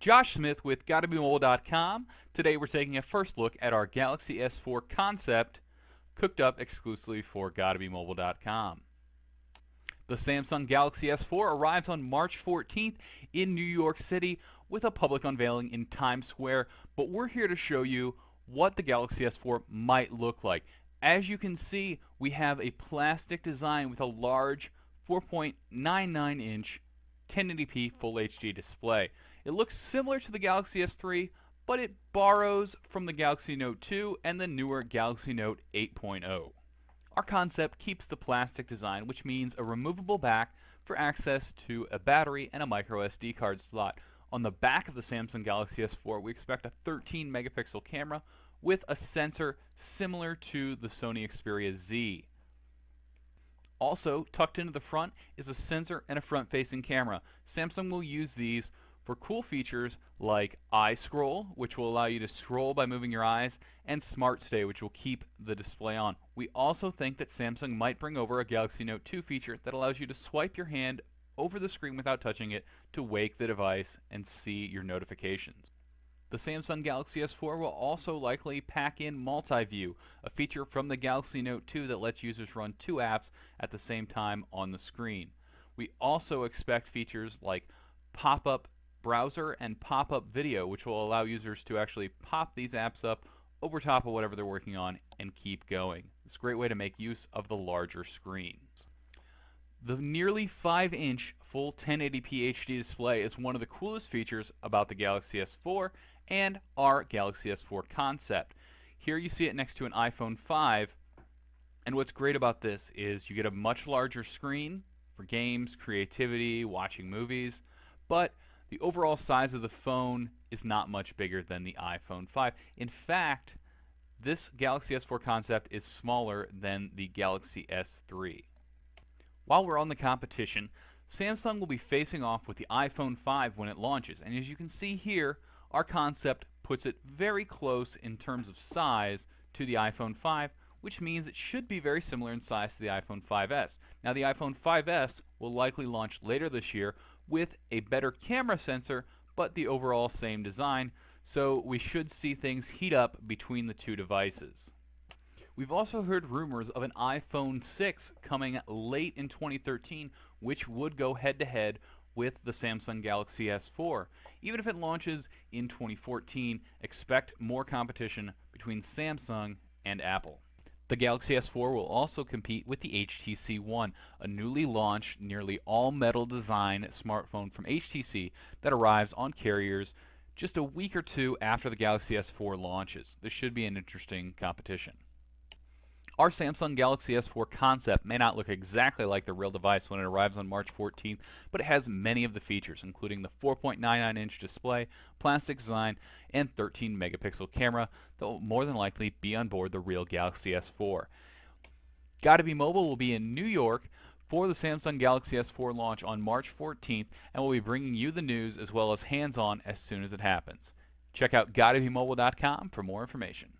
Josh Smith with GottaBeMobile.com. Today we're taking a first look at our Galaxy S4 concept, cooked up exclusively for GottaBeMobile.com. The Samsung Galaxy S4 arrives on March 14th in New York City with a public unveiling in Times Square, but we're here to show you what the Galaxy S4 might look like. As you can see, we have a plastic design with a large 4.99-inch 1080p Full HD display. It looks similar to the Galaxy S3, but it borrows from the Galaxy Note 2 and the newer Galaxy Note 8.0. Our concept keeps the plastic design, which means a removable back for access to a battery and a micro SD card slot. On the back of the Samsung Galaxy S4, we expect a 13 megapixel camera with a sensor similar to the Sony Xperia Z. Also, tucked into the front is a sensor and a front-facing camera. Samsung will use these for cool features like Eye Scroll, which will allow you to scroll by moving your eyes, and Smart Stay, which will keep the display on. We also think that Samsung might bring over a Galaxy Note 2 feature that allows you to swipe your hand over the screen without touching it to wake the device and see your notifications. The Samsung Galaxy S4 will also likely pack in Multi-View, a feature from the Galaxy Note 2 that lets users run two apps at the same time on the screen. We also expect features like pop-up browser and pop-up video, which will allow users to actually pop these apps up over top of whatever they're working on and keep going. It's a great way to make use of the larger screens. The nearly 5-inch full 1080p HD display is one of the coolest features about the Galaxy S4 and our Galaxy S4 concept. Here you see it next to an iPhone 5, and what's great about this is you get a much larger screen for games, creativity, watching movies, but the overall size of the phone is not much bigger than the iPhone 5. In fact, this Galaxy S4 concept is smaller than the Galaxy S3. While we're on the competition, Samsung will be facing off with the iPhone 5 when it launches, and as you can see here, our concept puts it very close in terms of size to the iPhone 5, which means it should be very similar in size to the iPhone 5S. Now, the iPhone 5S will likely launch later this year with a better camera sensor, but the overall same design, so we should see things heat up between the two devices. We've also heard rumors of an iPhone 6 coming late in 2013, which would go head-to-head with the Samsung Galaxy S4. Even if it launches in 2014, expect more competition between Samsung and Apple. The Galaxy S4 will also compete with the HTC One, a newly launched, nearly all-metal design smartphone from HTC that arrives on carriers just a week or two after the Galaxy S4 launches. This should be an interesting competition. Our Samsung Galaxy S4 concept may not look exactly like the real device when it arrives on March 14th, but it has many of the features, including the 4.99-inch display, plastic design, and 13 megapixel camera that will more than likely be on board the real Galaxy S4. Gotta Be Mobile will be in New York for the Samsung Galaxy S4 launch on March 14th, and we'll be bringing you the news as well as hands-on as soon as it happens. Check out GottaBeMobile.com for more information.